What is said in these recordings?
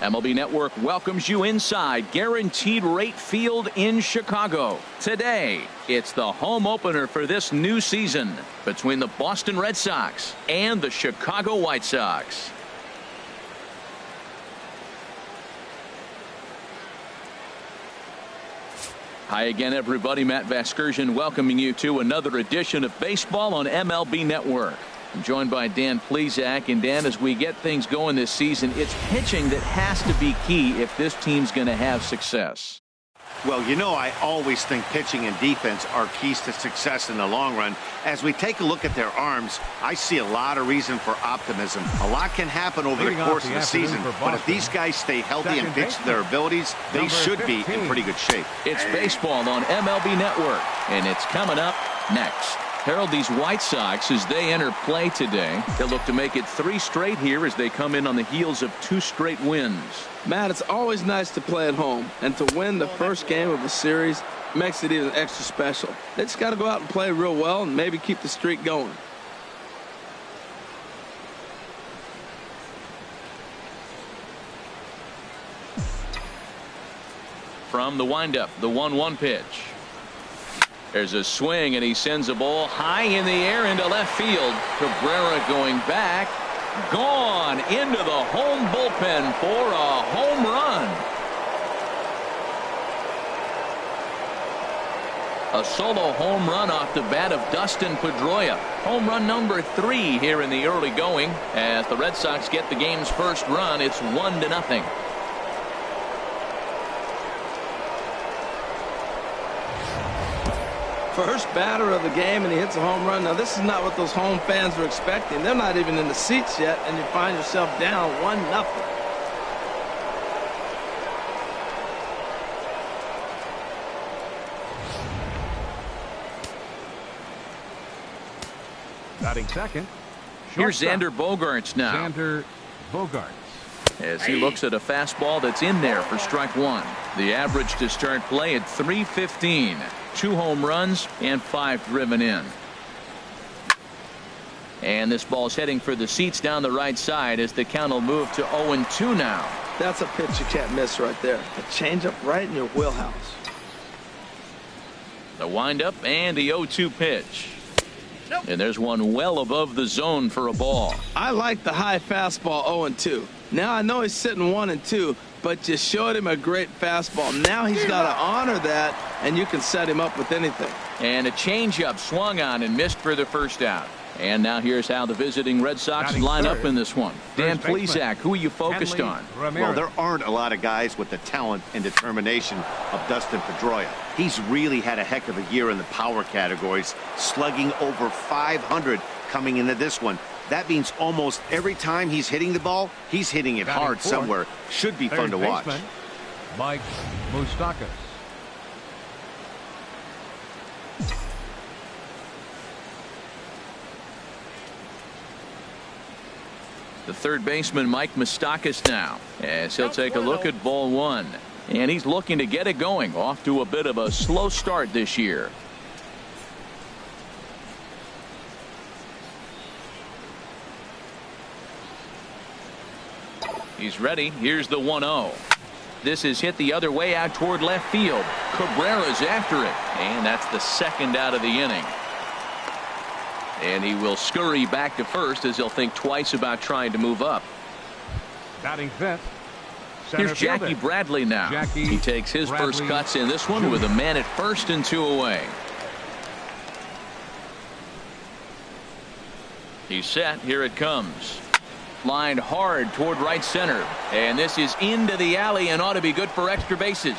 MLB Network welcomes you inside Guaranteed Rate Field in Chicago. Today, it's the home opener for this new season between the Boston Red Sox and the Chicago White Sox. Hi again, everybody. Matt Vasgersian welcoming you to another edition of Baseball on MLB Network. I'm joined by Dan Plesac. And Dan, as we get things going this season, it's pitching that has to be key if this team's going to have success. Well, you know, I always think pitching and defense are keys to success in the long run. As we take a look at their arms, I see a lot of reason for optimism. A lot can happen over the course of the season, but if these guys stay healthy and pitch to their abilities, they should be in pretty good shape. It's baseball on MLB Network, and it's coming up next. Harold, these White Sox, as they enter play today, they'll look to make it 3 straight here as they come in on the heels of 2 straight wins. Matt, it's always nice to play at home, and to win the first game of a series makes it even extra special. They just got to go out and play real well and maybe keep the streak going. From the windup, the 1-1 pitch. There's a swing, and he sends a ball high in the air into left field. Cabrera going back. Gone into the home bullpen for a home run. A solo home run off the bat of Dustin Pedroia. Home run number 3 here in the early going. As the Red Sox get the game's first run, it's 1-0. First batter of the game, and he hits a home run. Now, this is not what those home fans were expecting. They're not even in the seats yet, and you find yourself down 1-0. Batting second. Here's Xander Bogaerts now. Xander Bogaerts. As he looks at a fastball that's in there for strike 1. The average to start play at 315. 2 home runs and 5 driven in. And this ball's heading for the seats down the right side as the count will move to 0-2 now. That's a pitch you can't miss right there. A changeup right in your wheelhouse. The windup and the 0-2 pitch. And there's one well above the zone for a ball. I like the high fastball 0-2. Now I know he's sitting 1-2, but you showed him a great fastball. Now he's got to honor that, and you can set him up with anything. And a changeup swung on and missed for the first out. And now here's how the visiting Red Sox line up in this one. Dan Plesac, who are you focused on? Well, there aren't a lot of guys with the talent and determination of Dustin Pedroia. He's really had a heck of a year in the power categories, slugging over 500 coming into this one. That means almost every time he's hitting the ball, he's hitting it hard somewhere. Should be fun to watch. Mike Moustakas. The third baseman, Mike Moustakas, now, as he'll take a look at ball 1. And he's looking to get it going. Off to a bit of a slow start this year. He's ready. Here's the 1-0. This is hit the other way out toward left field. Cabrera's after it. And that's the second out of the inning. And he will scurry back to first as he'll think twice about trying to move up. Batting fifth. Here's Jackie Bradley now. He takes his first cuts in this one with a man at first and 2 away. He's set. Here it comes. Lined hard toward right center. And this is into the alley and ought to be good for extra bases.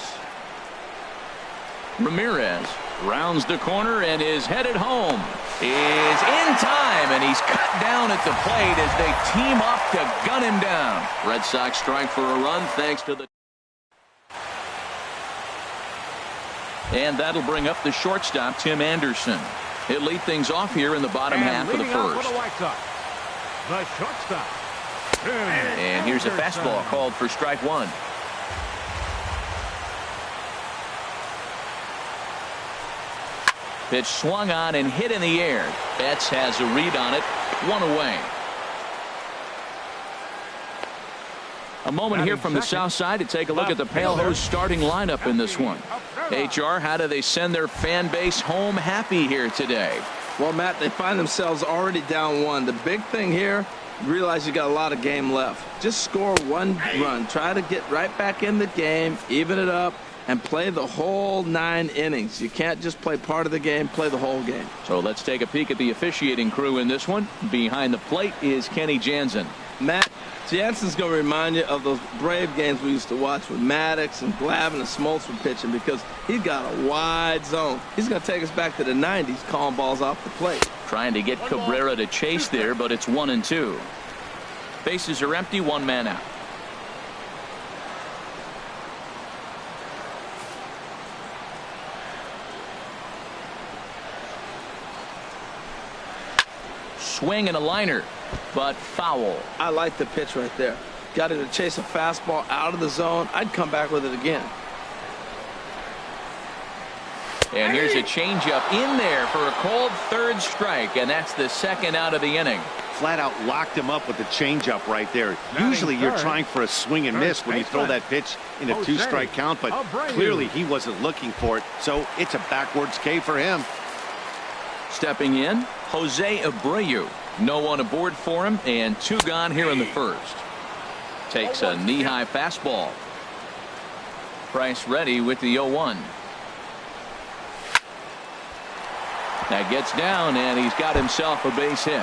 Ramirez rounds the corner and is headed home. Is in time, and he's cut down at the plate as they team up to gun him down. Red Sox strike for a run thanks to the... And that'll bring up the shortstop, Tim Anderson. He'll lead things off here in the bottom half of the first. The shortstop. And here's a fastball called for strike 1. Pitch swung on and hit in the air. Betts has a read on it. 1 away. A moment here from the south side to take a look at the Pale Hose starting lineup in this one. HR, how do they send their fan base home happy here today? Well, Matt, they find themselves already down 1. The big thing here, realize you got a lot of game left. Just score 1 run. Try to get right back in the game, even it up, and play the whole 9 innings. You can't just play part of the game, play the whole game. So let's take a peek at the officiating crew in this one. Behind the plate is Kenny Jansen. Matt, Jansen's going to remind you of those Brave games we used to watch with Maddox and Glavine and Smoltz were pitching, because he's got a wide zone. He's going to take us back to the 90s, calling balls off the plate. Trying to get Cabrera to chase there, but it's 1-2. Bases are empty, 1 man out. Swing and a liner, but foul. I like the pitch right there. Got him to chase a fastball out of the zone. I'd come back with it again. And here's a changeup in there for a called 3rd strike, and that's the 2nd out of the inning. Flat out locked him up with the changeup right there. Usually you're trying for a swing and miss when you throw that pitch in a 2-strike count, but clearly he wasn't looking for it, so it's a backwards K for him. Stepping in, Jose Abreu. No one aboard for him, and 2 gone here in the 1st. Takes a knee-high fastball. Price ready with the 0-1. That gets down, and he's got himself a base hit.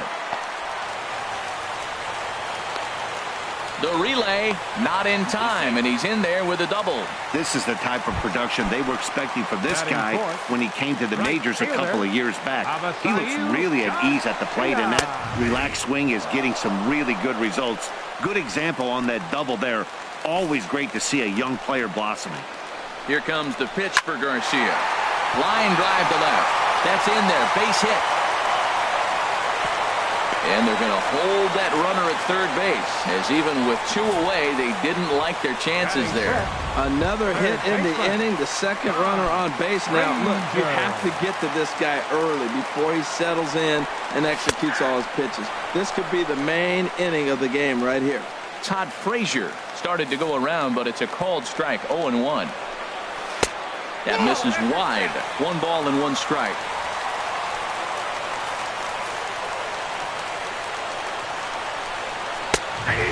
The relay not in time, and he's in there with a double. This is the type of production they were expecting from this guy when he came to the majors a couple of years back. He looks really at ease at the plate, and that relaxed swing is getting some really good results. Good example on that double there. Always great to see a young player blossoming. Here comes the pitch for Garcia. Line drive to left. That's in there. Base hit. And they're going to hold that runner at 3rd base, as even with 2 away, they didn't like their chances there. Another hit in the inning, the 2nd runner on base. Now, look, you have to get to this guy early before he settles in and executes all his pitches. This could be the main inning of the game right here. Todd Frazier started to go around, but it's a called strike, 0-1. That misses wide. 1 ball and 1 strike.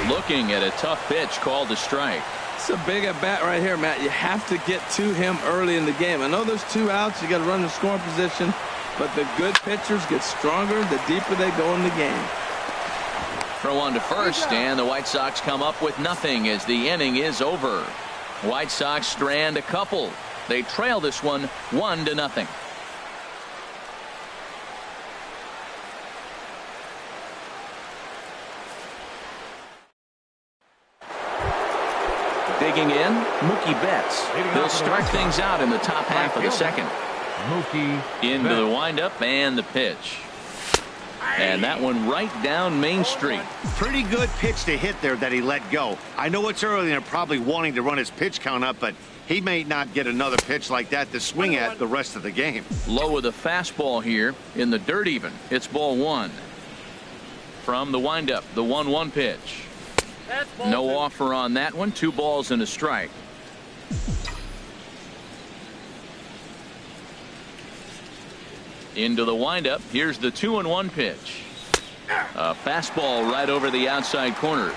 Looking at a tough pitch called a strike. It's a big at bat right here, Matt. You have to get to him early in the game. I know there's 2 outs. You got to run the scoring position, but the good pitchers get stronger the deeper they go in the game. Throw on to 1st, and the White Sox come up with nothing as the inning is over. White Sox strand a couple. They trail this one 1-0. Digging in, Mookie Betts. He'll start things out in the top half of the 2nd. Mookie Into the windup and the pitch. And that one right down Main Street. Pretty good pitch to hit there that he let go. I know it's early and they're probably wanting to run his pitch count up, but he may not get another pitch like that to swing at the rest of the game. Low with a fastball here in the dirt even. It's ball 1. From the windup, the 1-1 pitch. No offer on that one. 2 balls and a strike. Into the windup. Here's the 2-1 pitch. A fastball right over the outside corner.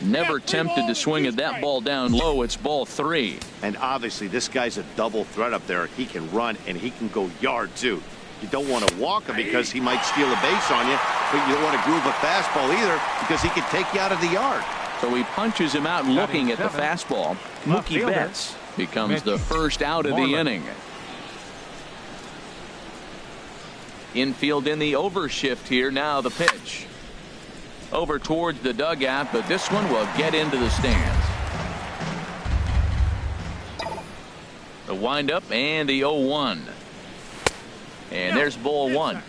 Never tempted to swing at that ball down low. It's ball 3. And obviously this guy's a double threat up there. He can run and he can go yard too. You don't want to walk him because he might steal a base on you, but you don't want to groove a fastball either because he can take you out of the yard. So he punches him out looking at the fastball. Mookie Betts becomes the 1st out of the inning. Infield in the overshift here. Now the pitch. Over towards the dugout, but this one will get into the stands. The windup and the 0-1. And there's ball 1.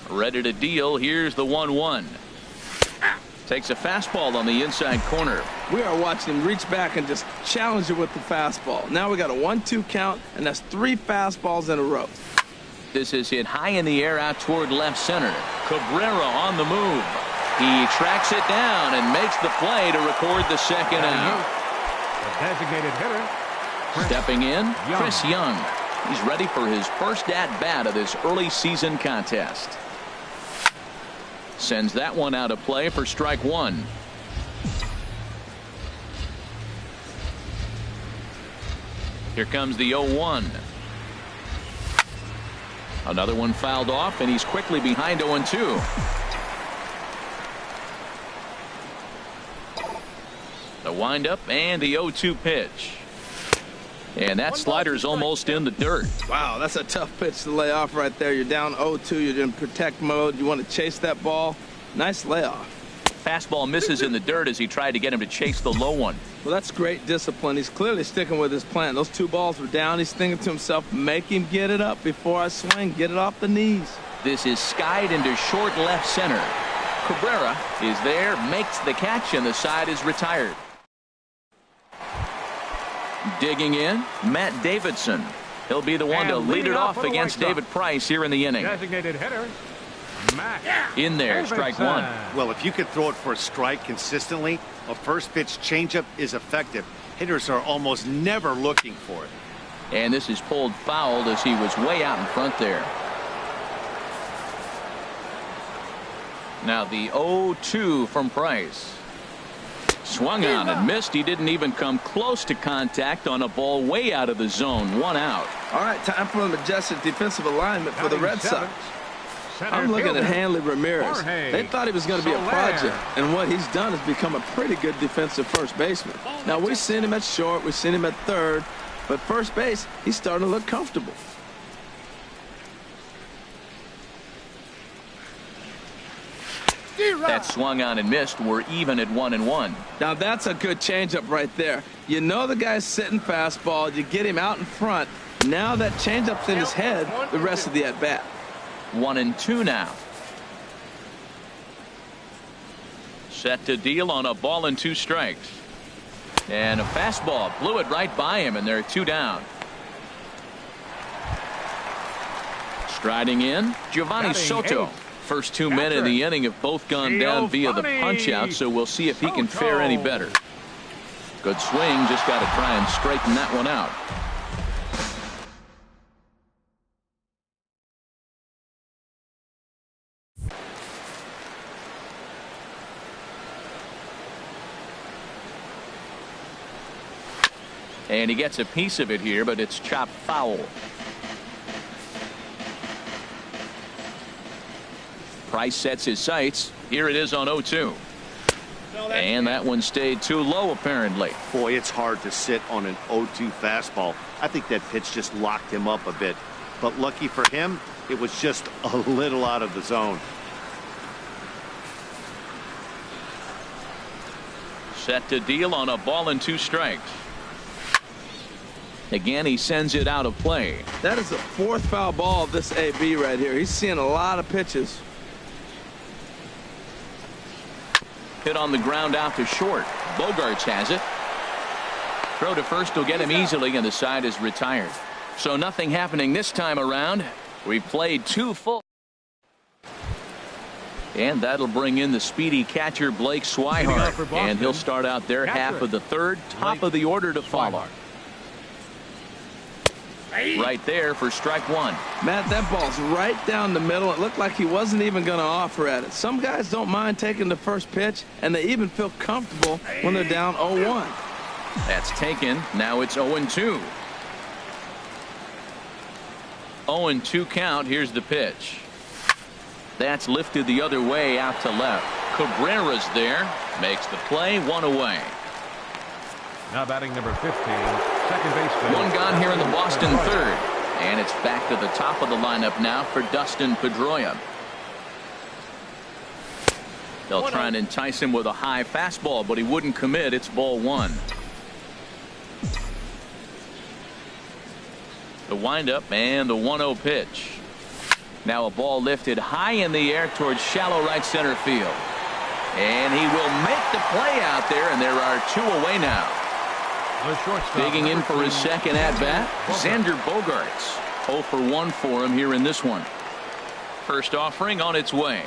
Ready to deal. Here's the 1-1. Takes a fastball on the inside corner. We are watching him reach back and just challenge it with the fastball. Now we got a 1-2 count, and that's 3 fastballs in a row. This is hit high in the air out toward left center. Cabrera on the move. He tracks it down and makes the play to record the second out. The designated hitter. Stepping in, Chris Young. He's ready for his first at-bat of this early season contest. Sends that one out of play for strike one. Here comes the 0-1. Another one fouled off, and he's quickly behind 0-2. The windup and the 0-2 pitch. And that slider's almost in the dirt. Wow, that's a tough pitch to lay off right there. You're down 0-2. You're in protect mode. You want to chase that ball. Nice layoff. Fastball misses in the dirt as he tried to get him to chase the low one. Well, that's great discipline. He's clearly sticking with his plan. Those 2 balls were down. He's thinking to himself, make him get it up before I swing. Get it off the knees. This is skied into short left center. Cabrera is there, makes the catch, and the side is retired. Digging in, Matt Davidson. He'll be the one to lead it off against David Price here in the inning. Designated hitter. Matt. In there, strike one. Well, if you could throw it for a strike consistently, a first pitch changeup is effective. Hitters are almost never looking for it. And this is pulled foul as he was way out in front there. Now the 0-2 from Price. Swung on and missed. He didn't even come close to contact on a ball way out of the zone. 1 out. All right, time for a majestic defensive alignment for the Red Sox. I'm looking at Hanley Ramirez. They thought he was going to be a project, and what he's done is become a pretty good defensive first baseman. Now, we've seen him at short, we've seen him at third, but first base, he's starting to look comfortable. That swung on and missed. We're even at 1-1. Now that's a good changeup right there. You know the guy's sitting fastball. You get him out in front. Now that changeup's in his head the rest of the at-bat. 1-2 now. Set to deal on a ball and 2 strikes. And a fastball blew it right by him, and they're 2 down. Striding in, Giovanni Soto. First 2 men in the inning have both gone down via the punch-out, so we'll see if he can fare any better. Good swing, just got to try and straighten that one out. And he gets a piece of it here, but it's chopped foul. Price sets his sights. Here it is on 0-2. And that one stayed too low, apparently. Boy, it's hard to sit on an 0-2 fastball. I think that pitch just locked him up a bit. But lucky for him, it was just a little out of the zone. Set to deal on a ball and 2 strikes. Again, he sends it out of play. That is the 4th foul ball of this AB right here. He's seeing a lot of pitches. Hit on the ground out to short. Bogarts has it. Throw to first will get him easily, and the side is retired. So nothing happening this time around. We played 2 full. And that'll bring in the speedy catcher Blake Swihart. And he'll start out their half of the 3rd. Top of the order to follow. Right there for strike 1. Matt, that ball's right down the middle. It looked like he wasn't even going to offer at it. Some guys don't mind taking the first pitch, and they even feel comfortable when they're down 0-1. That's taken. Now it's 0-2. 0-2 count. Here's the pitch. That's lifted the other way out to left. Cabrera's there. Makes the play. 1 away. Now batting number 15, second baseman. 1 gone here in the Boston 3rd. And it's back to the top of the lineup now for Dustin Pedroia. They'll try and entice him with a high fastball, but he wouldn't commit. It's ball 1. The windup and the 1-0 pitch. Now a ball lifted high in the air towards shallow right center field. And he will make the play out there, and there are 2 away now. Digging in for his second at-bat, Xander Bogaerts. 0 for 1 for him here in this one. First offering on its way.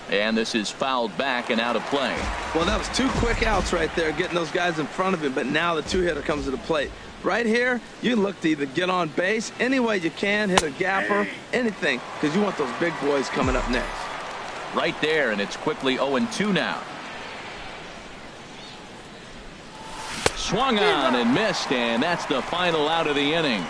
And this is fouled back and out of play. Well, that was 2 quick outs right there, getting those guys in front of him, but now the 2-hitter comes to the plate. Right here, you look to either get on base any way you can, hit a gapper, anything, because you want those big boys coming up next. Right there, and it's quickly 0-2 now. Swung on and missed, and that's the final out of the inning.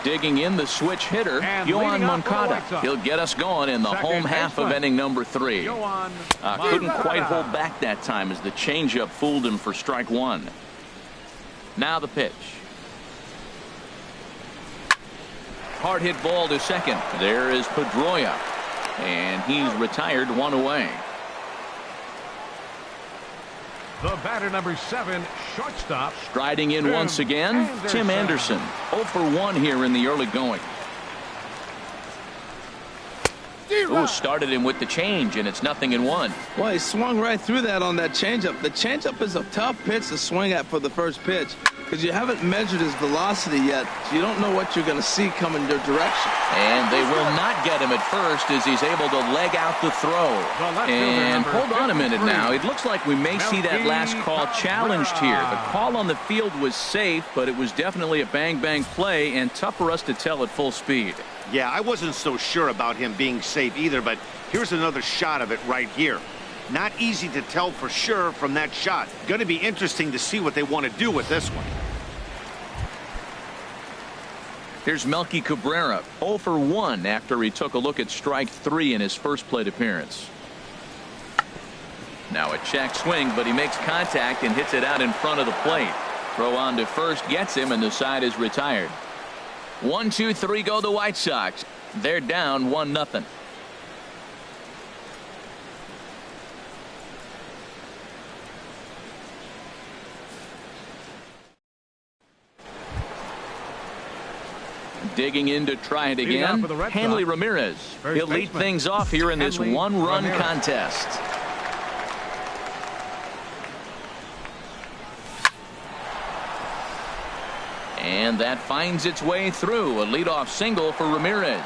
Digging in, the switch hitter, Yoan Moncada. He'll get us going in the home half of inning number 3. Couldn't quite hold back that time as the changeup fooled him for strike 1. Now the pitch. Hard hit ball to second. There is Pedroia, and he's retired 1 away. The batter, number 7, shortstop. Striding in once again, Tim Anderson. 0 for 1 here in the early going. Ooh, started him with the change, and it's 0-1. Well, he swung right through that on that changeup. The changeup is a tough pitch to swing at for the first pitch because you haven't measured his velocity yet, so you don't know what you're going to see coming your direction. And they will not get him at first as he's able to leg out the throw. And hold on a minute now. It looks like we may see that last call challenged here. The call on the field was safe, but it was definitely a bang-bang play and tough for us to tell at full speed. Yeah, I wasn't so sure about him being safe either, but here's another shot of it right here. Not easy to tell for sure from that shot. Going to be interesting to see what they want to do with this one. Here's Melky Cabrera, 0 for 1 after he took a look at strike 3 in his first plate appearance. Now a check swing, but he makes contact and hits it out in front of the plate. Throw on to first gets him, and the side is retired. 1, 2, 3 go the White Sox. They're down 1-0. Digging in to try it again, Hanley Ramirez. He'll lead things off here in this 1-run contest. And that finds its way through. A leadoff single for Ramirez.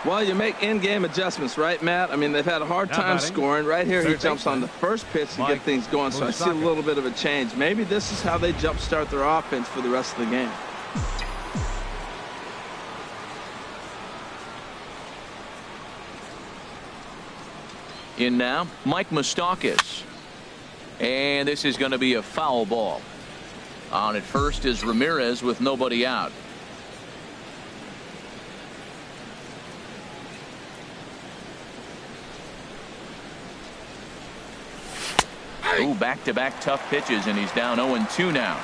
Well, you make in-game adjustments, right, Matt? I mean, they've had a hard time scoring. Right here, he jumps on the first pitch to get things going, so I see a little bit of a change. Maybe this is how they jumpstart their offense for the rest of the game. In now, Mike Moustakas. And this is going to be a foul ball. On at first is Ramirez with nobody out. Ooh, back-to-back tough pitches, and he's down 0-2 now.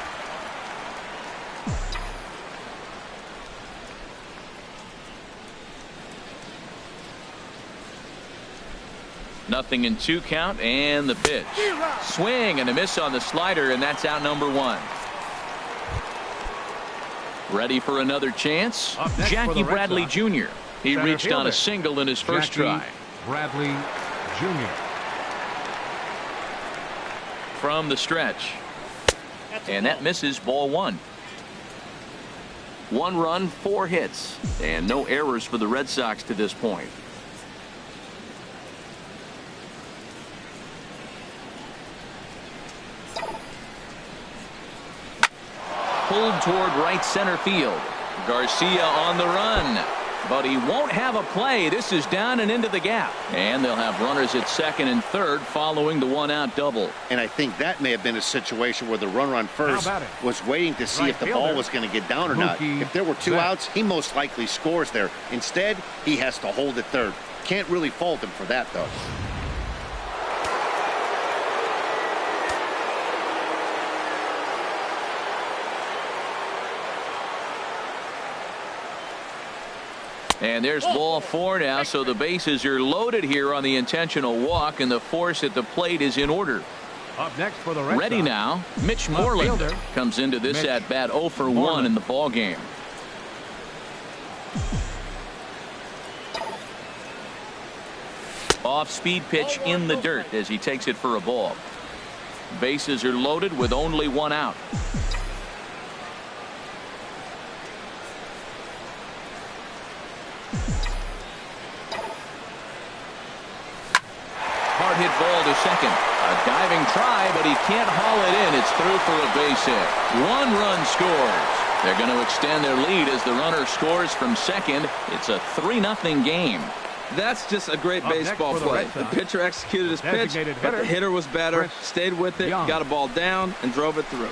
Nothing in 2 count, and the pitch. Swing and a miss on the slider, and that's out number 1. Ready for another chance? Jackie Bradley Jr. He reached on a single in his first try. Bradley Jr. From the stretch. And that misses, ball 1. 1 run, 4 hits, and no errors for the Red Sox to this point. Pulled toward right center field. Garcia on the run, but he won't have a play. This is down and into the gap, and they'll have runners at second and third following the 1-out double. And I think that may have been a situation where the runner on first was waiting to see if the ball was going to get down or not. If there were 2 outs, he most likely scores there. Instead, he has to hold at third. Can't really fault him for that, though. And there's ball 4 now, so the bases are loaded here on the intentional walk, and the force at the plate is in order. Up next for the Red Ready Sox. now, Mitch Moreland comes into this at bat 0 for 1 in the ball game. Off-speed pitch in the dirt as he takes it for a ball. Bases are loaded with only one out. Hard hit ball to second. A diving try, but he can't haul it in. It's through for a base hit. 1 run scores. They're going to extend their lead as the runner scores from second. It's a 3-0 game. That's just a great baseball play. The pitcher executed his pitch, but the hitter was better, stayed with it, got a ball down, and drove it through.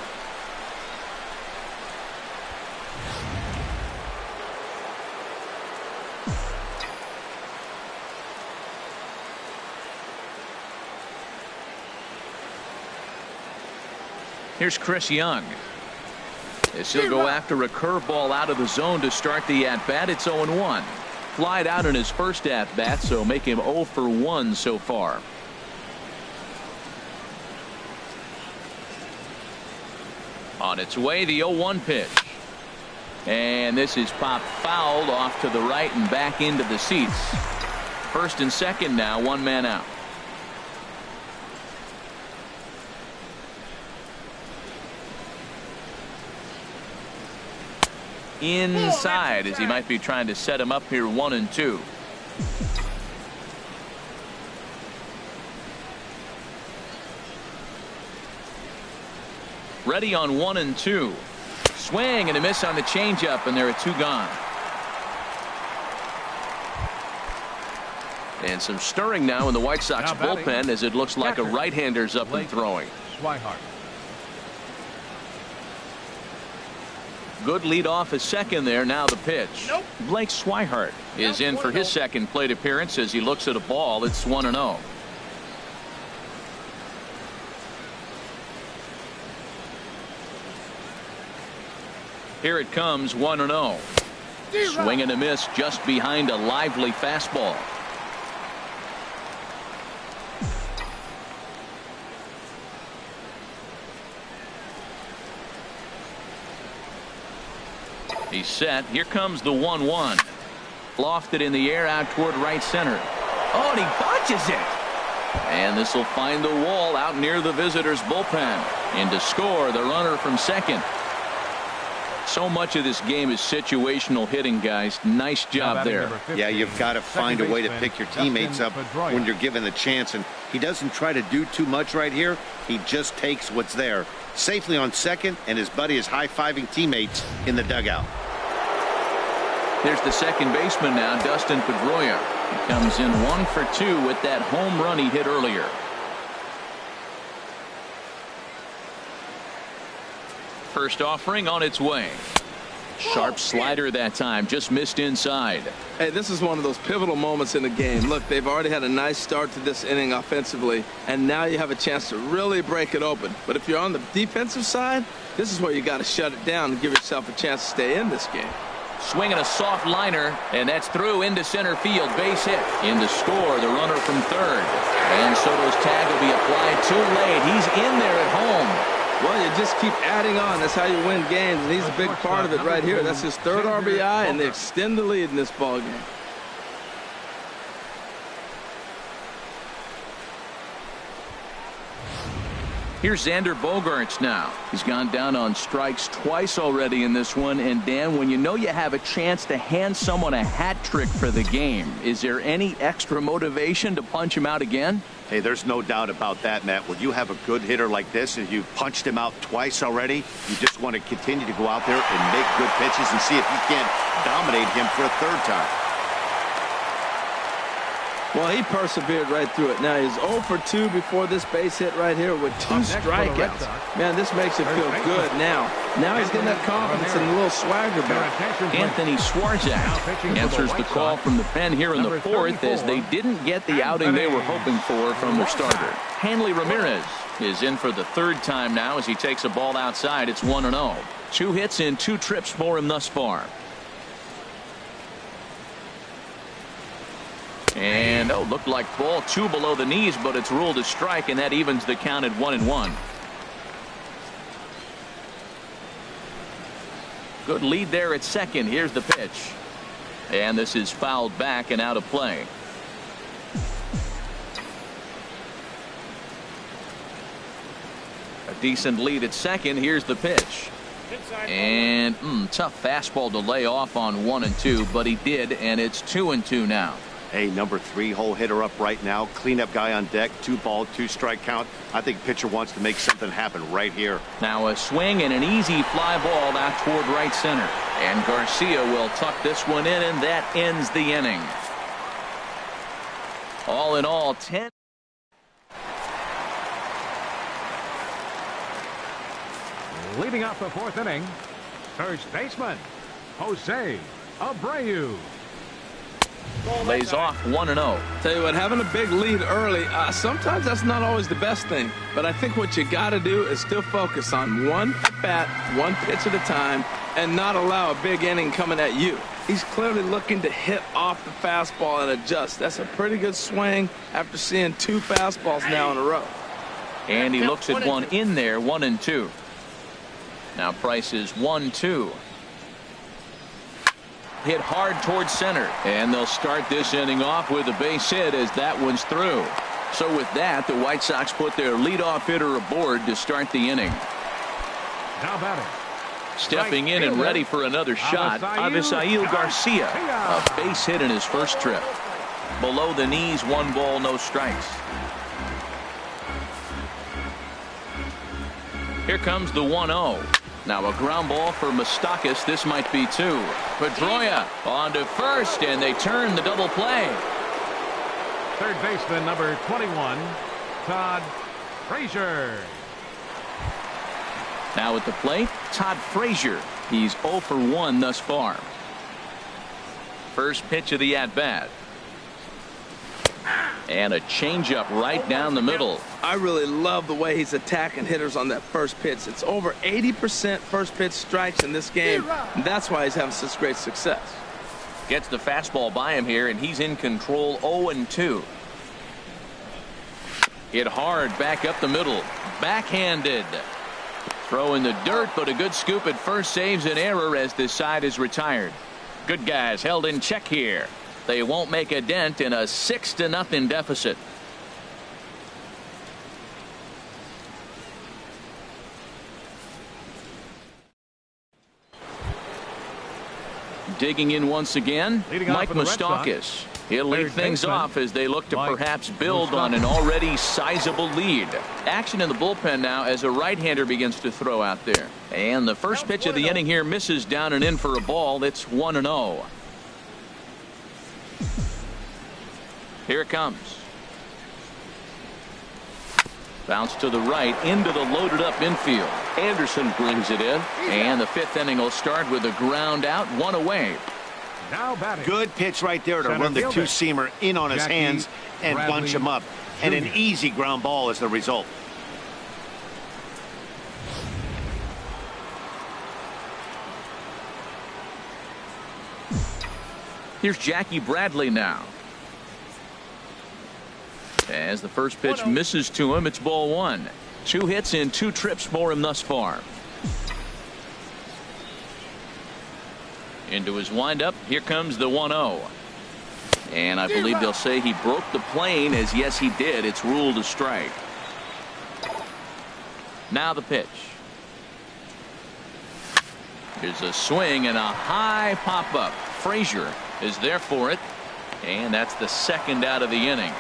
Here's Chris Young. As he'll go after a curveball out of the zone to start the at-bat. It's 0-1. Flied out in his first at-bat, so make him 0 for 1 so far. On its way, the 0-1 pitch. And this is popped fouled off to the right and back into the seats. First and second now, 1 man out. Inside as he might be trying to set him up here 1-2. Ready on 1-2. Swing and a miss on the changeup, and there are 2 gone. And some stirring now in the White Sox bullpen as it looks like a right-hander's up and throwing. Swihart. Good lead off a second there. Now the pitch. Blake Swihart is in for his second plate appearance as he looks at a ball. It's 1-0. Here it comes, 1-0. Swing and a miss just behind a lively fastball. He's set. Here comes the 1-1. Lofted in the air out toward right center. Oh, and he botches it. And this will find the wall out near the visitors' bullpen. And to score, the runner from second. So much of this game is situational hitting, guys. Nice job there. Yeah, you've got to find a way to pick your teammates up when you're given the chance. And he doesn't try to do too much right here. He just takes what's there. Safely on second, and his buddy is high-fiving teammates in the dugout. There's the second baseman now, Dustin Pedroia. He comes in 1 for 2 with that home run he hit earlier. First offering on its way. Sharp slider that time, just missed inside. Hey, this is one of those pivotal moments in the game. Look, they've already had a nice start to this inning offensively, and now you have a chance to really break it open. But if you're on the defensive side, this is where you got to shut it down and give yourself a chance to stay in this game. Swinging a soft liner, and that's through into center field. Base hit. In to score, the runner from third. And Soto's tag will be applied too late. He's in there at home. Well, you just keep adding on. That's how you win games, and he's a big part of it right here. That's his 3rd RBI, and they extend the lead in this ball game. Here's Xander Bogaerts now. He's gone down on strikes twice already in this one. And Dan, when you know you have a chance to hand someone a hat trick for the game, is there any extra motivation to punch him out again? Hey, there's no doubt about that, Matt. When you have a good hitter like this and you've punched him out twice already, you just want to continue to go out there and make good pitches and see if you can't dominate him for a 3rd time. Well, he persevered right through it. Now he's 0 for 2 before this base hit right here with 2 strikeouts. Man, this makes you feel good now. Now he's getting that confidence and a little swagger back. Anthony Swarzak answers the call from the pen here in the 4th as they didn't get the outing they were hoping for from their starter. Hanley Ramirez is in for the 3rd time now as he takes a ball outside. It's 1-0. 2 hits and 2 trips for him thus far. And looked like ball 2 below the knees, but it's ruled a strike, and that evens the count at 1-1. Good lead there at second. Here's the pitch. And this is fouled back and out of play. A decent lead at second. Here's the pitch. And tough fastball to lay off on 1-2, but he did, and it's 2-2 now. Hey, number 3 hole hitter up right now. Cleanup guy on deck. 2-ball, 2-strike count. I think pitcher wants to make something happen right here. Now a swing and an easy fly ball out toward right center. And Garcia will tuck this one in, and that ends the inning. All in all, 10. Leading off the 4th inning, first baseman, Jose Abreu. Lays off 1-0. Tell you what, having a big lead early, sometimes that's not always the best thing. But I think what you got to do is still focus on one at-bat, one pitch at a time, and not allow a big inning coming at you. He's clearly looking to hit off the fastball and adjust. That's a pretty good swing after seeing 2 fastballs now in a row. And he looks at one in there, 1-2. Now Price is 1-2. Hit hard towards center, and they'll start this inning off with a base hit as that one's through. So with that, the White Sox put their leadoff hitter aboard to start the inning. Now batting. Stepping in and ready for another shot, Avisail Garcia. A base hit in his first trip. Below the knees, 1 ball, no strikes. Here comes the 1-0. Now a ground ball for Moustakas. This might be 2. Pedroia on to first, and they turn the double play. Third baseman, number 21, Todd Frazier. Now at the plate, Todd Frazier. He's 0 for 1 thus far. First pitch of the at-bat. And a changeup right down the middle. I really love the way he's attacking hitters on that first pitch. It's over 80% first pitch strikes in this game, and that's why he's having such great success. Gets the fastball by him here, and he's in control. 0-2. Hit hard back up the middle. Backhanded. Throw in the dirt, but a good scoop at first saves an error as this side is retired. Good guys held in check here. They won't make a dent in a 6-0 deficit. Digging in once again, Mike Moustakas. He'll lead things off as they look to perhaps build on an already sizable lead. Action in the bullpen now as a right-hander begins to throw out there. And the first pitch of the inning here misses down and in for a ball. It's 1-0. Here it comes. Bounce to the right into the loaded up infield. Anderson brings it in. And the 5th inning will start with a ground out, 1 away. Now batting. Good pitch right there to run the 2-seamer in on his hands and bunch him up. And an easy ground ball as the result. Here's Jackie Bradley now. As the first pitch misses to him, it's ball 1. 2 hits in 2 trips for him thus far. Into his windup. Here comes the 1-0. And I believe they'll say he broke the plane, as yes he did. It's ruled a strike. Now the pitch. Here's a swing and a high pop-up. Frazier is there for it. And that's the 2nd out of the inning.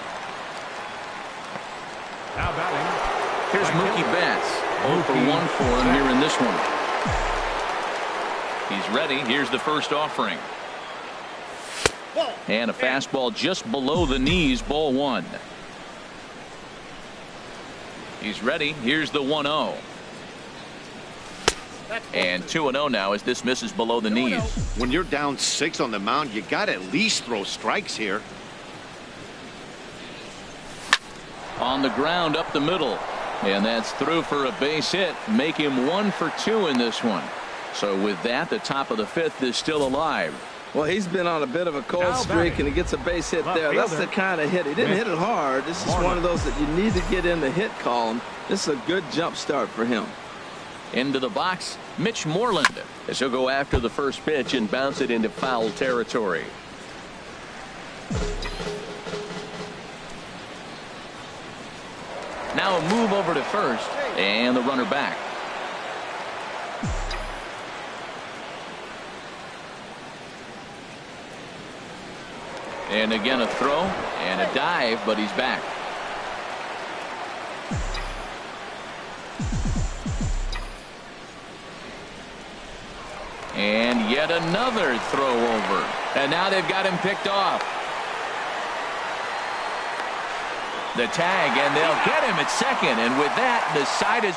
Now batting. Here's Mookie Betts. 0 for 1 for him here in this one. He's ready. Here's the first offering. And a fastball just below the knees, ball 1. He's ready. Here's the 1-0. And 2-0 now as this misses below the knees. When you're down 6 on the mound, you got to at least throw strikes here. On the ground up the middle. And that's through for a base hit. Make him 1 for 2 in this one. So with that, the top of the 5th is still alive. Well, he's been on a bit of a cold streak, and he gets a base hit there. That's the kind of hit. He didn't hit it hard. This is one of those that you need to get in the hit column. This is a good jump start for him. Into the box, Mitch Moreland, as he'll go after the first pitch and bounce it into foul territory. Now a move over to first, and the runner back. And again a throw and a dive, but he's back. And yet another throw over. And now they've got him picked off. The tag, and they'll get him at second. And with that, the side is...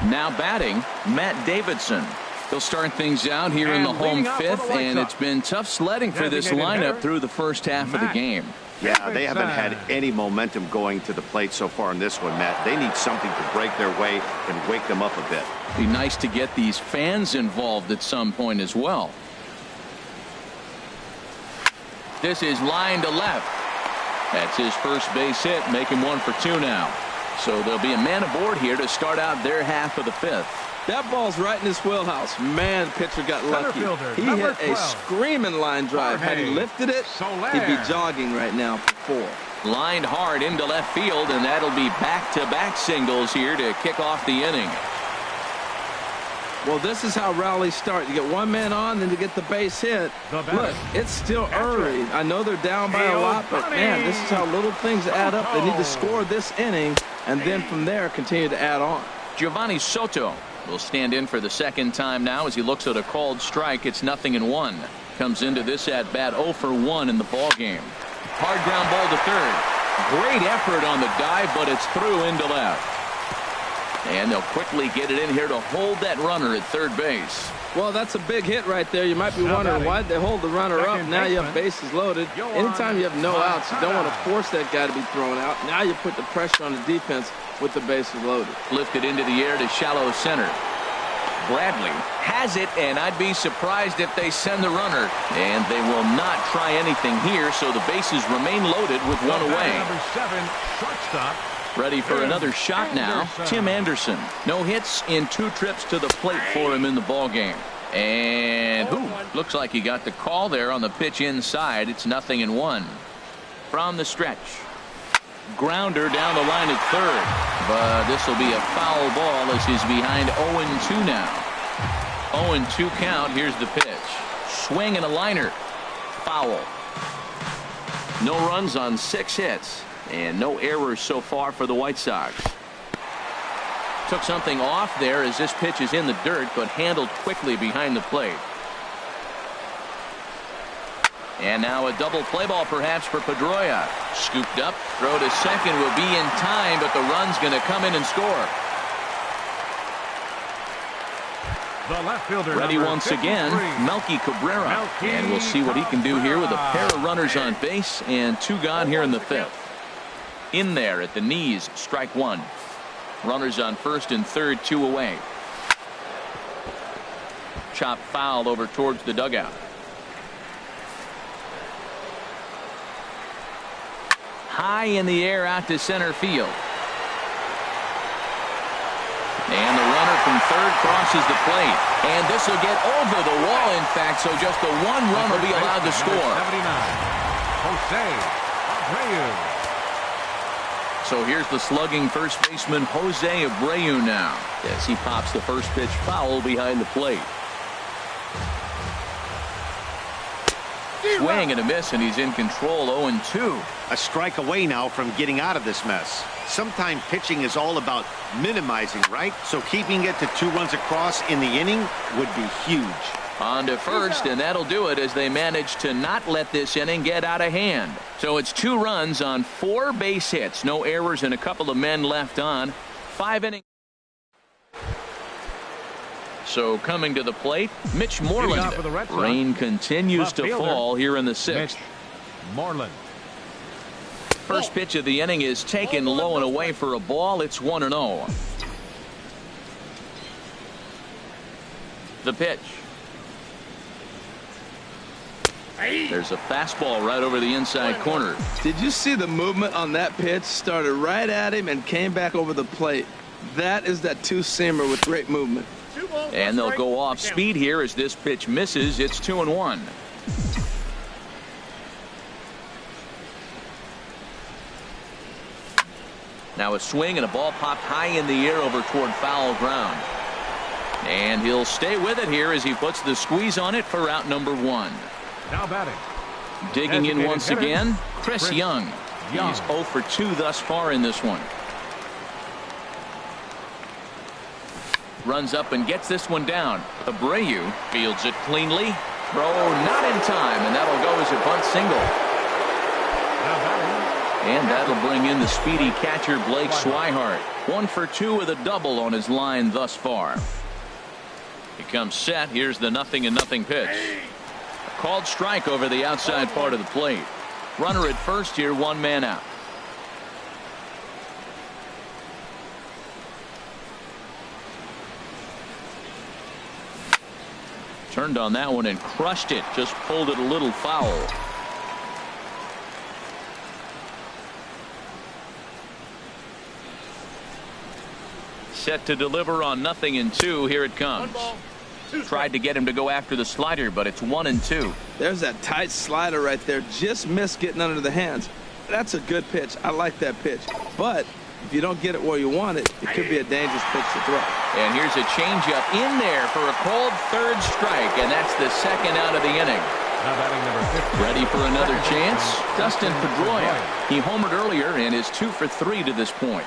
Now batting, Matt Davidson. He'll start things out here in the home fifth, and it's been tough sledding for this lineup through the first half of the game. Yeah, they haven't had any momentum going to the plate so far in this one, Matt. They need something to break their way and wake them up a bit. Be nice to get these fans involved at some point as well. This is line to left. That's his first base hit, making 1 for 2 now. So there'll be a man aboard here to start out their half of the fifth. That ball's right in his wheelhouse. Man, pitcher got lucky. He hit a screaming line drive. Had he lifted it, he'd be jogging right now for 4. Lined hard into left field, and that'll be back-to-back singles here to kick off the inning. Well, this is how rallies start. You get one man on, then you get the base hit. Look, it's still early. I know they're down by a lot, but man, this is how little things add up. They need to score this inning, and then from there continue to add on. Giovanni Soto will stand in for the second time now as he looks at a called strike. It's 0-1. Comes into this at bat 0 for 1 in the ball game. Hard ground ball to third. Great effort on the dive, but it's through into left. And they'll quickly get it in here to hold that runner at third base. Well, that's a big hit right there. You might be wondering why did they hold the runner up. Now you have bases loaded. Anytime you have no outs, you don't want to force that guy to be thrown out. Now you put the pressure on the defense with the bases loaded. Lifted into the air to shallow center. Bradley has it, and I'd be surprised if they send the runner. And they will not try anything here, so the bases remain loaded with 1 away. Number 7, shortstop. Ready for another shot now, Tim Anderson. No hits in 2 trips to the plate for him in the ball game. And looks like he got the call there on the pitch inside. It's 0-1. From the stretch. Grounder down the line at third. But this will be a foul ball as he's behind 0-2 now. 0-2 count. Here's the pitch. Swing and a liner. Foul. No runs on 6 hits. And no errors so far for the White Sox. Took something off there as this pitch is in the dirt, but handled quickly behind the plate. And now a double play ball perhaps for Pedroia. Scooped up. Throw to second will be in time, but the run's going to come in and score. The left fielder ready once again, Melky Cabrera. And we'll see what he can do here with a pair of runners on base and 2 gone here in the 5th. In there at the knees, strike 1. Runners on first and third, 2 away. Chop foul over towards the dugout. High in the air out to center field. And the runner from third crosses the plate. And this will get over the wall, in fact, so just the 1 run will be allowed to score. 79. Jose Abreu. So here's the slugging first baseman Jose Abreu now as he pops the first pitch foul behind the plate. Swing and a miss, and he's in control. 0-2. A strike away now from getting out of this mess. Sometimes pitching is all about minimizing, right? So keeping it to 2 runs across in the inning would be huge. On to first, and that'll do it as they manage to not let this inning get out of hand. So it's 2 runs on 4 base hits. No errors and a couple of men left on. 5 innings. So coming to the plate, Mitch Moreland. Rain continues to fall here in the 6th. Moreland. First pitch of the inning is taken low and away for a ball. It's 1-0. The pitch. There's a fastball right over the inside corner. Did you see the movement on that pitch? Started right at him and came back over the plate. That is that 2-seamer with great movement. And they'll go off speed here as this pitch misses. It's 2-1. Now a swing and a ball popped high in the air over toward foul ground. And he'll stay with it here as he puts the squeeze on it for out number 1. Now batting. Digging in once hitter, again, Chris Young. He's 0 for 2 thus far in this one. Runs up and gets this one down. Abreu fields it cleanly. Throw not in time, and that'll go as a bunt single. Now batting. And that'll bring in the speedy catcher Blake Swihart. 1 for 2 with a double on his line thus far. He comes set. Here's the 0-0 pitch. A called strike over the outside part of the plate. Runner at first here, 1 man out. Turned on that one and crushed it. Just pulled it a little foul. Set to deliver on 0-2. Here it comes. Tried to get him to go after the slider, but it's 1-2. There's that tight slider right there. Just missed getting under the hands. That's a good pitch. I like that pitch. But if you don't get it where you want it, it could be a dangerous pitch to throw. And here's a changeup in there for a called third strike, and that's the second out of the inning. Now batting number 15. Ready for another chance? Dustin Pedroia. He homered earlier and is 2 for 3 to this point.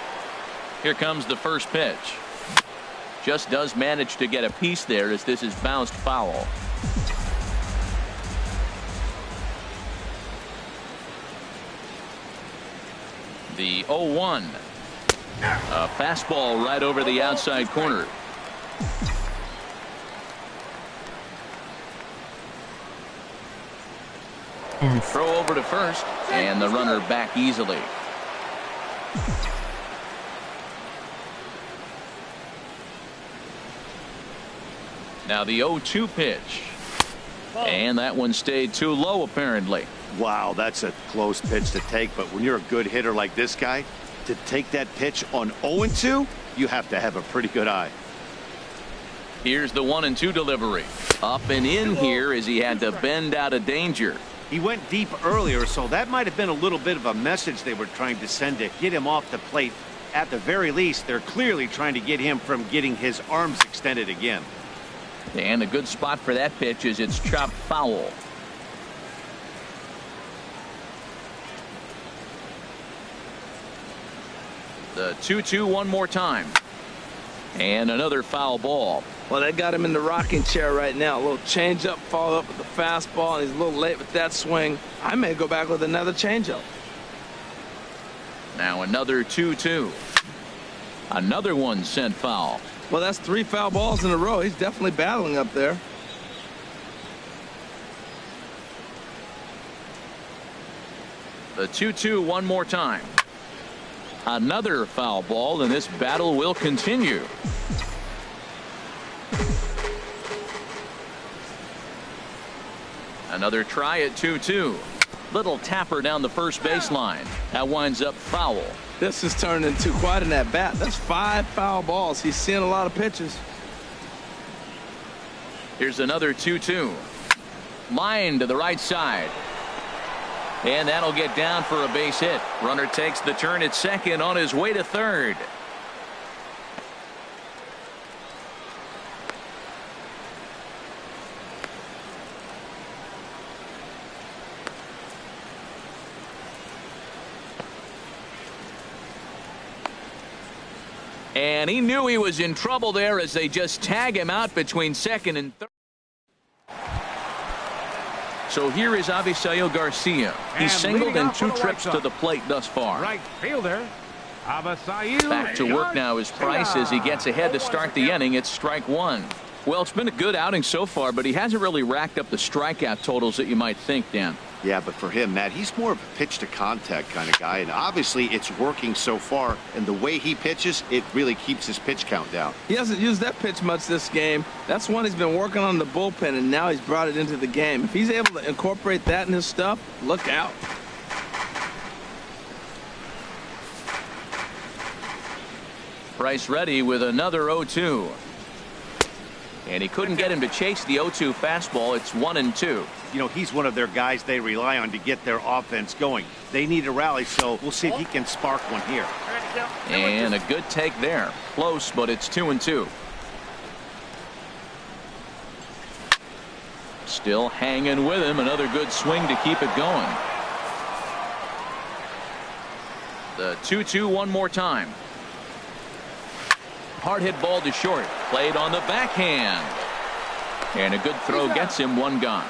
Here comes the first pitch. Just does manage to get a piece there as this is bounced foul. The 0-1. A fastball right over the outside corner. Throw over to first, and the runner back easily. Now the 0-2 pitch. And that one stayed too low apparently. Wow, that's a close pitch to take, but when you're a good hitter like this guy, to take that pitch on 0-2, you have to have a pretty good eye. Here's the 1-2 delivery. Up and in here as he had to bend out of danger. He went deep earlier, so that might have been a little bit of a message they were trying to send to get him off the plate. At the very least, they're clearly trying to get him from getting his arms extended again. And a good spot for that pitch is it's chopped foul. The 2-2 one more time. And another foul ball. Well, they got him in the rocking chair right now. A little changeup, follow up with the fastball, and he's a little late with that swing. I may go back with another changeup. Now another 2-2. Another one sent foul. Well, that's 3 foul balls in a row. He's definitely battling up there. The 2-2 one more time. Another foul ball, and this battle will continue. Another try at 2-2. Little tapper down the first baseline. That winds up foul. This has turned into quite an at-bat. That's 5 foul balls. He's seeing a lot of pitches. Here's another 2-2. Line to the right side. And that'll get down for a base hit. Runner takes the turn at second on his way to third. And he knew he was in trouble there as they just tag him out between second and third. So here is Avisail Garcia. He's singled in 2 trips to the plate thus far. Right fielder, Avisail. Back to work now is Price as he gets ahead to start the inning. It's strike 1. Well, it's been a good outing so far, but he hasn't really racked up the strikeout totals that you might think, Dan. Yeah, but for him, Matt, he's more of a pitch to contact kind of guy, and obviously it's working so far, and the way he pitches, it really keeps his pitch count down. He hasn't used that pitch much this game. That's one he's been working on the bullpen, and now he's brought it into the game. If he's able to incorporate that in his stuff, look out. Price ready with another 0-2. And he couldn't get him to chase the 0-2 fastball. It's 1-2. You know, he's one of their guys they rely on to get their offense going. They need a rally, so we'll see if he can spark one here. And a good take there. Close, but it's 2-2. Still hanging with him. Another good swing to keep it going. The 2-2 one more time. Hard hit ball to short. Played on the backhand. And a good throw gets him one gone.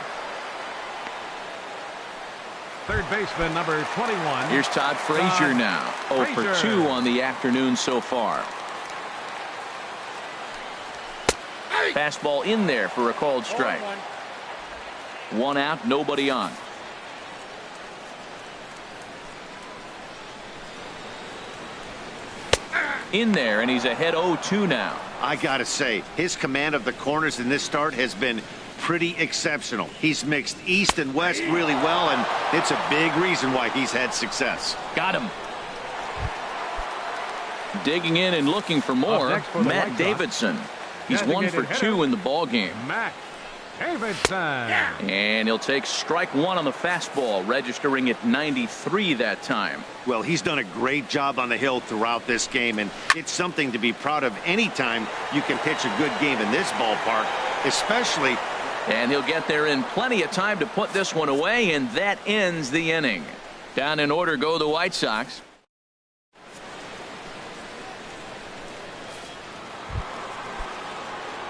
Third baseman, number 21. Here's Todd Frazier now. 0 for 2 on the afternoon so far. Fastball in there for a called strike. 1 out, nobody on. In there, and he's ahead 0-2 now. I gotta say, his command of the corners in this start has been pretty exceptional. He's mixed east and west really well, and it's a big reason why he's had success. Got him. Digging in and looking for more, Matt Davidson. He's 1 for 2 in the ball game. Matt Davidson. And he'll take strike 1 on the fastball, registering at 93 that time. Well, he's done a great job on the hill throughout this game, and it's something to be proud of anytime you can pitch a good game in this ballpark, especially. And he'll get there in plenty of time to put this one away, and that ends the inning. Down in order go the White Sox.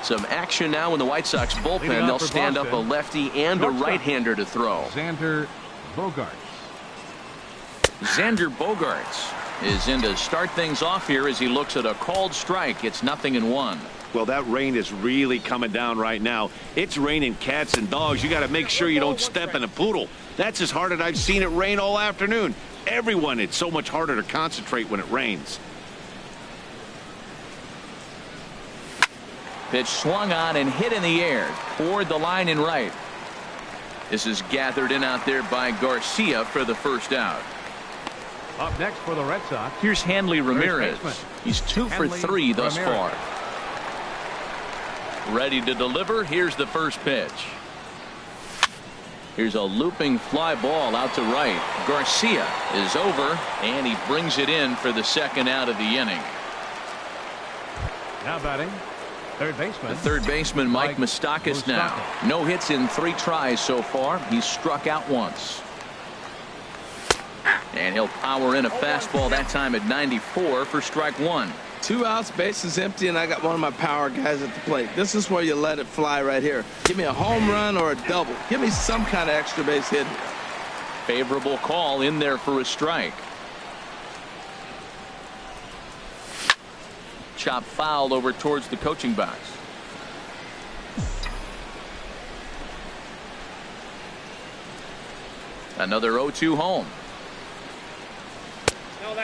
Some action now in the White Sox bullpen. They'll stand up a lefty and a right-hander to throw. Xander Bogaerts. Xander Bogaerts is in to start things off here as he looks at a called strike. It's 0-1. Well, that rain is really coming down right now. It's raining cats and dogs. You got to make sure you don't step in a poodle. That's as hard as I've seen it rain all afternoon. Everyone, it's so much harder to concentrate when it rains. Pitch swung on and hit in the air toward the line and right. This is gathered in out there by Garcia for the first out. Up next for the Red Sox. Here's Hanley Ramirez. He's 2 for 3 thus far. Ready to deliver. Here's the first pitch. Here's a looping fly ball out to right. Garcia is over, and he brings it in for the second out of the inning. Now batting, third baseman. The third baseman, Mike Moustakas now. No hits in 3 tries so far. He's struck out once. And he'll power in a fastball that time at 94 for strike 1. 2 outs, bases empty, and I got one of my power guys at the plate. This is where you let it fly right here. Give me a home run or a double. Give me some kind of extra base hit. Favorable call in there for a strike. Chop foul over towards the coaching box. Another 0-2 home.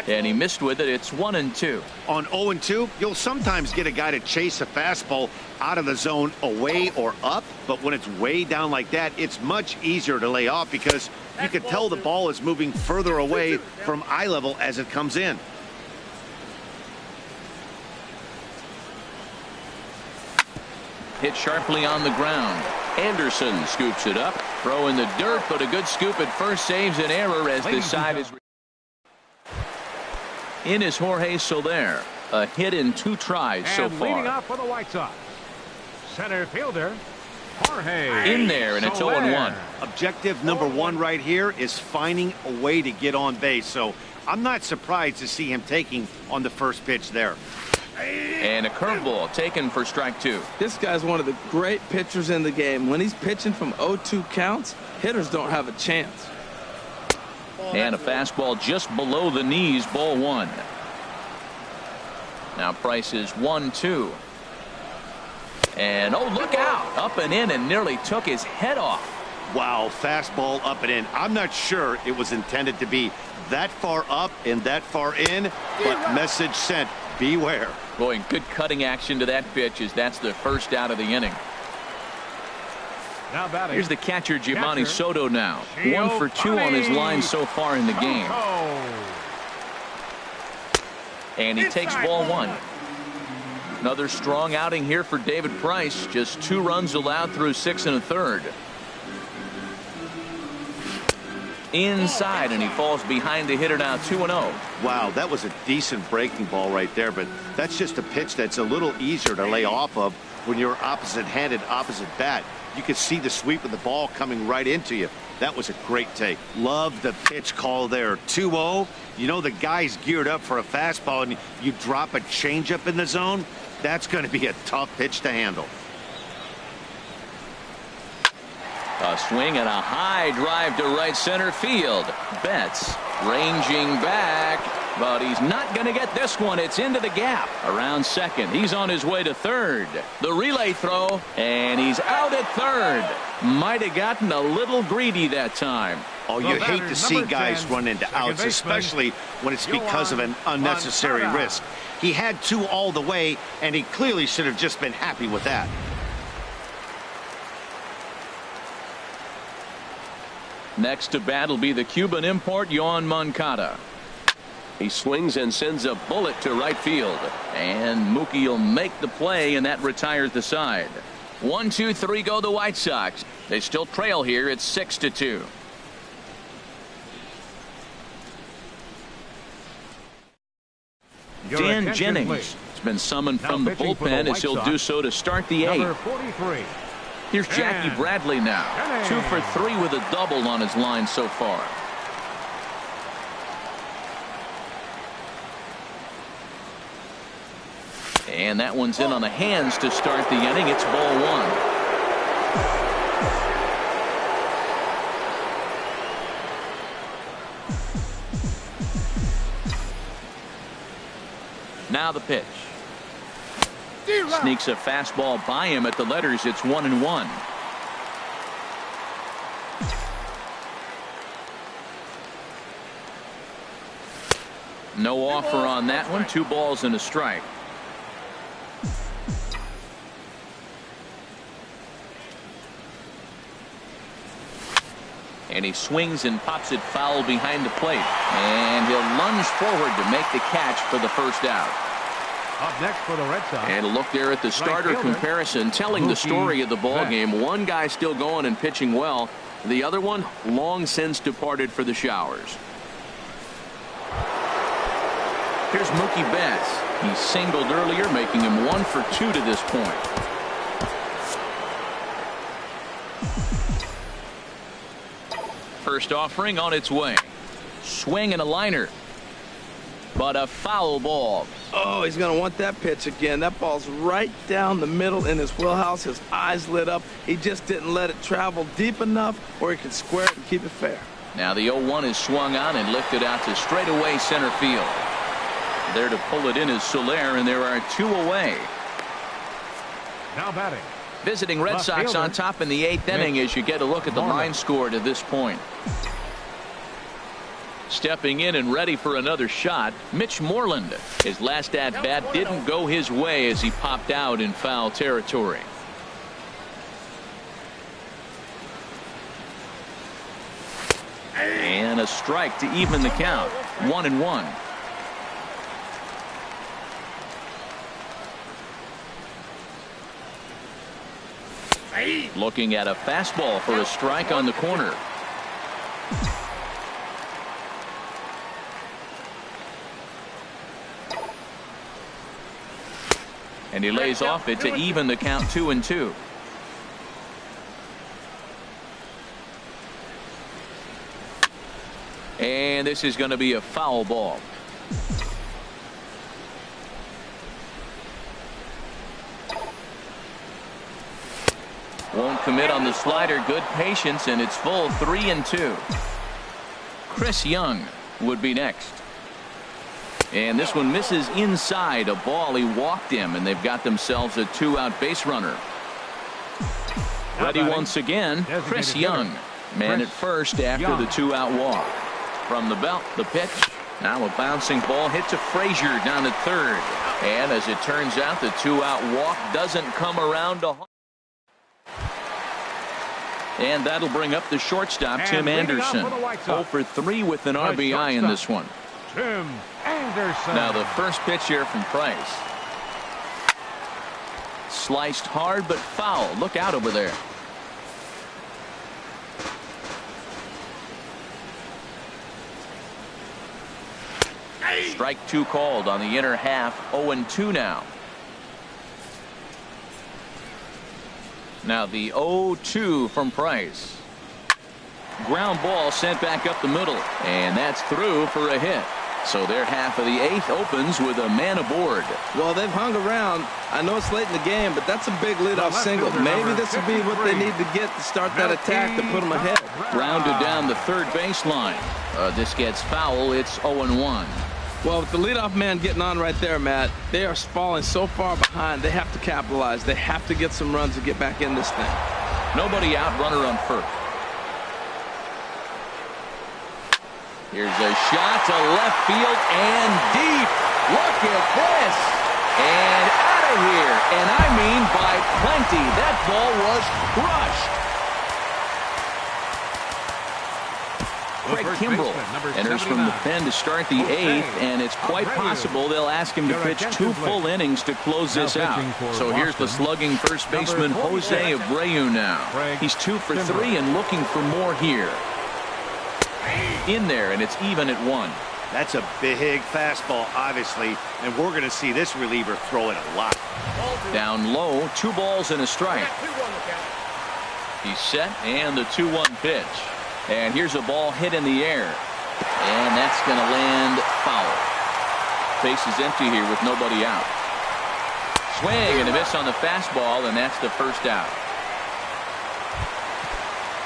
And he missed with it. It's 1-2. On 0-2, you'll sometimes get a guy to chase a fastball out of the zone away or up, but when it's way down like that, it's much easier to lay off because you can tell the ball is moving further away from eye level as it comes in. Hit sharply on the ground. Anderson scoops it up. Throw in the dirt, but a good scoop at first saves an error as the side is. In is Jorge Soler. A hit in 2 tries so far. Leading off for the White Sox, center fielder Jorge. In there, and it's 0-1. Objective number 1 right here is finding a way to get on base. So I'm not surprised to see him taking on the first pitch there. And a curveball taken for strike 2. This guy's one of the great pitchers in the game. When he's pitching from 0-2 counts, hitters don't have a chance. And a fastball just below the knees, ball 1. Now Price is 1-2. And oh, look out. Up and in and nearly took his head off. Wow, fastball up and in. I'm not sure it was intended to be that far up and that far in, but message sent, beware. Boy, good cutting action to that pitch as that's the first out of the inning. Now batting. Here's the catcher, Giovanni Soto now. 1 for 2 on his line so far in the game. And he takes ball 1. Another strong outing here for David Price. Just 2 runs allowed through 6 1/3. inside, and he falls behind the hitter now 2-0. Wow, that was a decent breaking ball right there, but that's just a pitch that's a little easier to lay off of when you're opposite-handed, opposite bat. You could see the sweep of the ball coming right into you. That was a great take. Love the pitch call there. 2-0. You know the guy's geared up for a fastball, and you drop a changeup in the zone. That's going to be a tough pitch to handle. A swing and a high drive to right center field. Betts ranging back, but he's not going to get this one. It's into the gap around second. He's on his way to third. The relay throw, and he's out at third. Might have gotten a little greedy that time. Oh, you hate to see guys run into outs, especially when it's because of an unnecessary risk. He had two all the way, and he clearly should have just been happy with that. Next to bat will be the Cuban import, Yoan Moncada. He swings and sends a bullet to right field. And Mookie will make the play, and that retires the side. 1-2-3 go the White Sox. They still trail here. It's 6-2. Dan Jennings has been summoned from the bullpen as he'll do so to start the eighth. Number 43. Here's Jackie Bradley now. 2 for 3 with a double on his line so far. And that one's in on the hands to start the inning. It's ball one. Now the pitch. Sneaks a fastball by him at the letters. It's 1-1. No offer on that one. 2 balls and a strike. And he swings and pops it foul behind the plate. And he'll lunge forward to make the catch for the first out. Up next for the Red Sox. And a look there at the starter comparison, telling the story of the ball game. One guy still going and pitching well. The other one long since departed for the showers. Here's Mookie Betts. He singled earlier, making him 1 for 2 to this point. First offering on its way. Swing and a liner. But a foul ball. Oh, he's going to want that pitch again. That ball's right down the middle in his wheelhouse. His eyes lit up. He just didn't let it travel deep enough where he could square it and keep it fair. Now the 0-1 is swung on and lifted out to straightaway center field. There to pull it in is Soler, and there are 2 away. Now batting. Visiting Red Sox on top in the 8th inning as you get a look at the line score to this point. Stepping in and ready for another shot, Mitch Moreland. His last at-bat didn't go his way as he popped out in foul territory. And a strike to even the count. 1-1. Looking at a fastball for a strike on the corner. And he lays off it to even the count 2-2. And this is going to be a foul ball. Won't commit on the slider. Good patience, and it's full 3-2. Chris Young would be next. And this one misses inside a ball. He walked him, and they've got themselves a 2-out base runner. Ready once again, Chris Young. Man at first after the 2-out walk. From the belt, the pitch. Now a bouncing ball hit to Frazier down at third. And as it turns out, the 2-out walk doesn't come around to. And that'll bring up the shortstop, Tim Anderson. 0 for 3 with an RBI in this one. Tim Anderson. Now the first pitch here from Price. Sliced hard but foul. Look out over there. Strike 2 called on the inner half. 0-2 now. Now the 0-2 from Price. Ground ball sent back up the middle, and that's through for a hit. So their half of the 8th opens with a man aboard. Well, they've hung around. I know it's late in the game, but that's a big leadoff single. Maybe this will be what they need to get to start that attack to put them ahead. Grounded down the third baseline. This gets foul. It's 0-1. Well, with the leadoff man getting on right there, Matt, they are falling so far behind. They have to capitalize. They have to get some runs to get back in this thing. Nobody out, runner on first. Here's a shot to left field and deep. Look at this. And out of here. And I mean by plenty. That ball was crushed. Craig Kimbrell enters from the pen to start the 8th, and it's quite possible they'll ask him to pitch 2 full innings to close this out. So here's the slugging first baseman Jose Abreu now. He's 2 for 3 and looking for more here. In there, and it's even at 1. That's a big fastball, obviously, and we're going to see this reliever throw it a lot. Down low, 2 balls and a strike. He's set, and the 2-1 pitch. And here's a ball hit in the air. And that's going to land foul. Base is empty here with nobody out. Swing and a miss on the fastball, and that's the first out.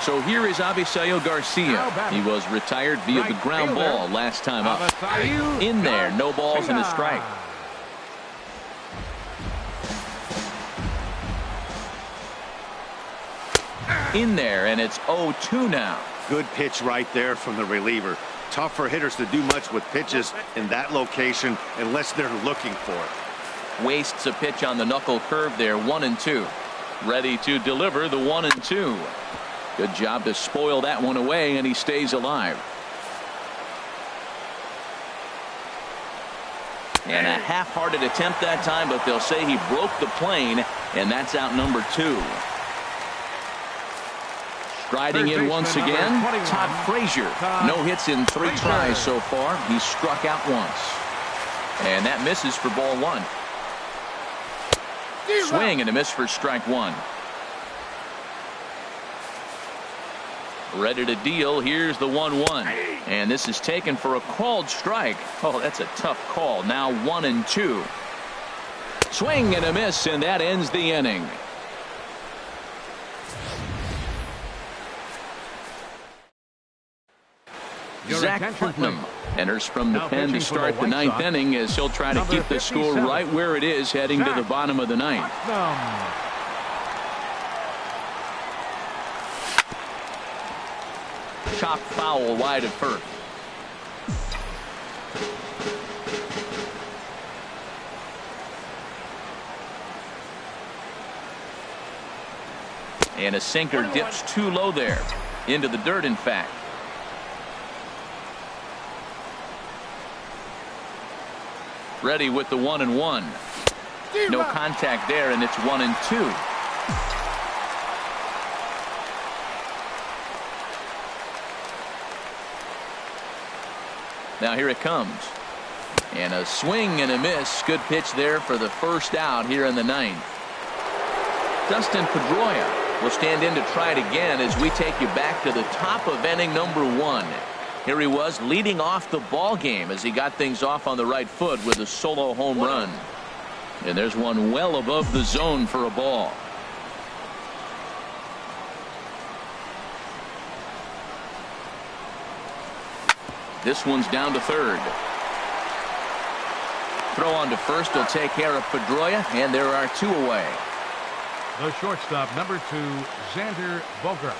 So here is Avisail Garcia. He was retired via the ground ball last time up. In there, no balls and a strike. In there, and it's 0-2 now. Good pitch right there from the reliever. Tough for hitters to do much with pitches in that location unless they're looking for it. Wastes a pitch on the knuckle curve there. 1-2. Ready to deliver the 1-2. Good job to spoil that one away, and he stays alive. And a half-hearted attempt that time, but they'll say he broke the plane, and that's out number 2. Striding in once again, Todd Frazier. No hits in 3 tries so far. He's struck out once. And that misses for ball 1. Swing and a miss for strike 1. Ready to deal. Here's the 1-1. And this is taken for a called strike. Oh, that's a tough call. Now 1-2. Swing and a miss, and that ends the inning. Zach Putnam enters from the pen to start the 9th inning as he'll try to keep the score right where it is heading to the bottom of the 9th. Chop foul wide of first. And a sinker dips too low there. Into the dirt, in fact. Ready with the 1-1. No contact there, and it's 1-2. Now here it comes. And a swing and a miss. Good pitch there for the first out here in the 9th. Dustin Pedroia will stand in to try it again as we take you back to the top of inning number 1. Here he was leading off the ball game as he got things off on the right foot with a solo home run. And there's one well above the zone for a ball. This one's down to third. Throw on to first will take care of Pedroia, and there are 2 away. The shortstop, number 2, Xander Bogaerts.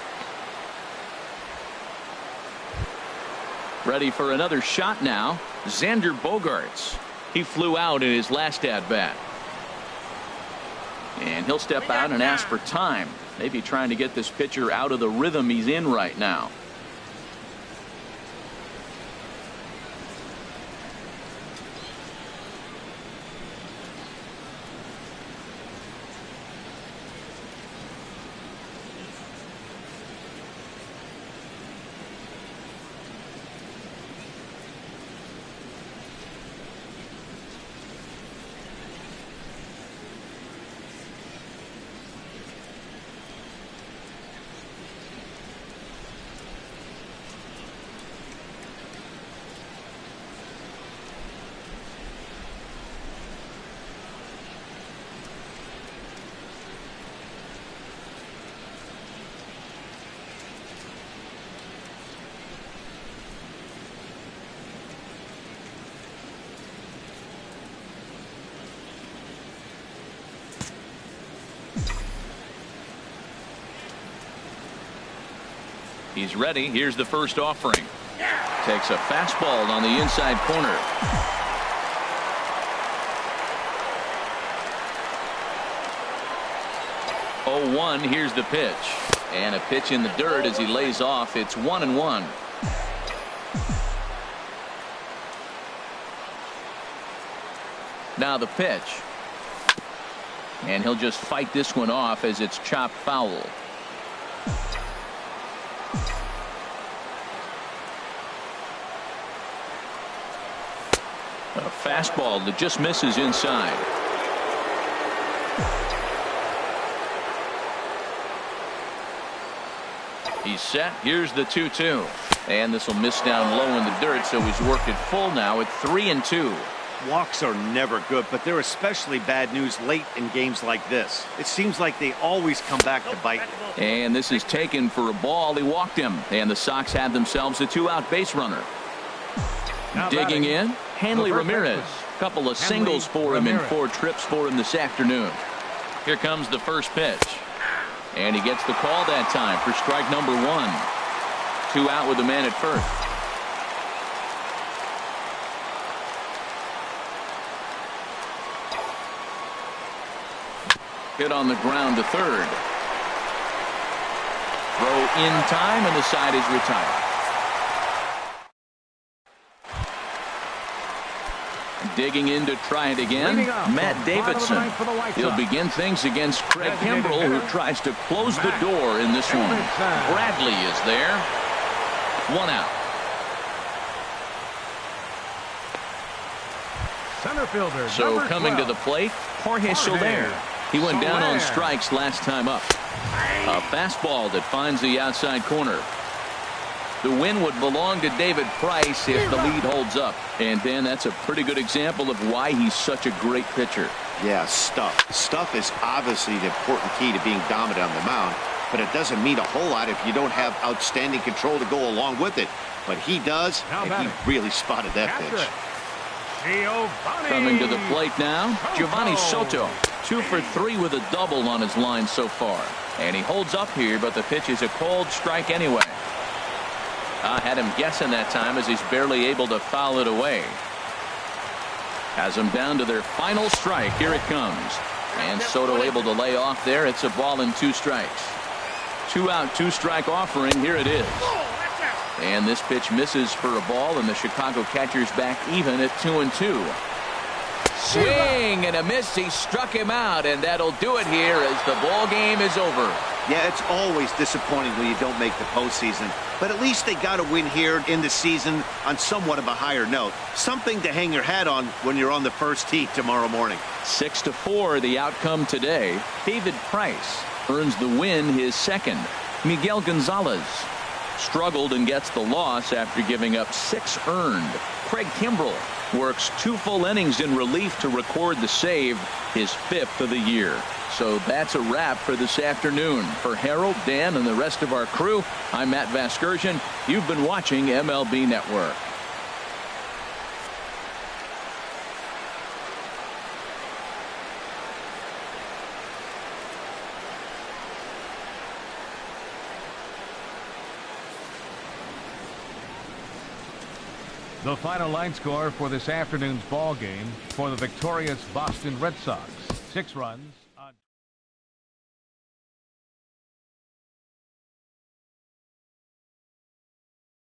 Ready for another shot now. Xander Bogaerts. He flew out in his last at-bat. And he'll step out and ask for time. Maybe trying to get this pitcher out of the rhythm he's in right now. He's ready. Here's the first offering. Takes a fastball on the inside corner. 0-1. Here's the pitch. And a pitch in the dirt as he lays off. It's 1-1. Now the pitch. And he'll just fight this one off as it's chopped foul. A fastball that just misses inside. He's set. Here's the 2-2. And this will miss down low in the dirt, so he's worked it full now at 3-2. Walks are never good, but they're especially bad news late in games like this. It seems like they always come back to bite. And this is taken for a ball. He walked him. And the Sox have themselves a 2-out base runner. Digging in, Hanley Ramirez. Couple of singles for him and 4 trips for him this afternoon. Here comes the first pitch. And he gets the call that time for strike number 1. 2 out with the man at first. Hit on the ground to third. Throw in time, and the side is retired. Digging in to try it again, Matt Davidson. He'll begin things against Craig Kimbrell, who tries to close the door in this one. Bradley is there. 1 out. Center fielder. So coming to the plate, Jorge Soler. He went down on strikes last time up. A fastball that finds the outside corner. The win would belong to David Price if the lead holds up. And, Dan, that's a pretty good example of why he's such a great pitcher. Yeah, stuff. Stuff is obviously the important key to being dominant on the mound, but it doesn't mean a whole lot if you don't have outstanding control to go along with it. But he does, and he really spotted that pitch. Coming to the plate now, Giovanni Soto. 2 for 3 with a double on his line so far. And he holds up here, but the pitch is a cold strike anyway. I had him guessing that time as he's barely able to foul it away. Has them down to their final strike. Here it comes. And Soto able to lay off there. It's a ball and 2 strikes. 2 out, 2 strike offering. Here it is. And this pitch misses for a ball, and the Chicago catcher's back even at 2-2. Swing and a miss. He struck him out, and that'll do it here as the ball game is over. Yeah, it's always disappointing when you don't make the postseason, but at least they got a win here in the season on somewhat of a higher note. Something to hang your hat on when you're on the first tee tomorrow morning. 6-4 the outcome today. David Price earns the win, his second. Miguel Gonzalez struggled and gets the loss after giving up 6 earned. Craig Kimbrell works 2 full innings in relief to record the save, his 5th of the year. So that's a wrap for this afternoon. For Harold, Dan, and the rest of our crew, I'm Matt Vasgersian. You've been watching MLB Network. The final line score for this afternoon's ball game for the victorious Boston Red Sox. 6 runs.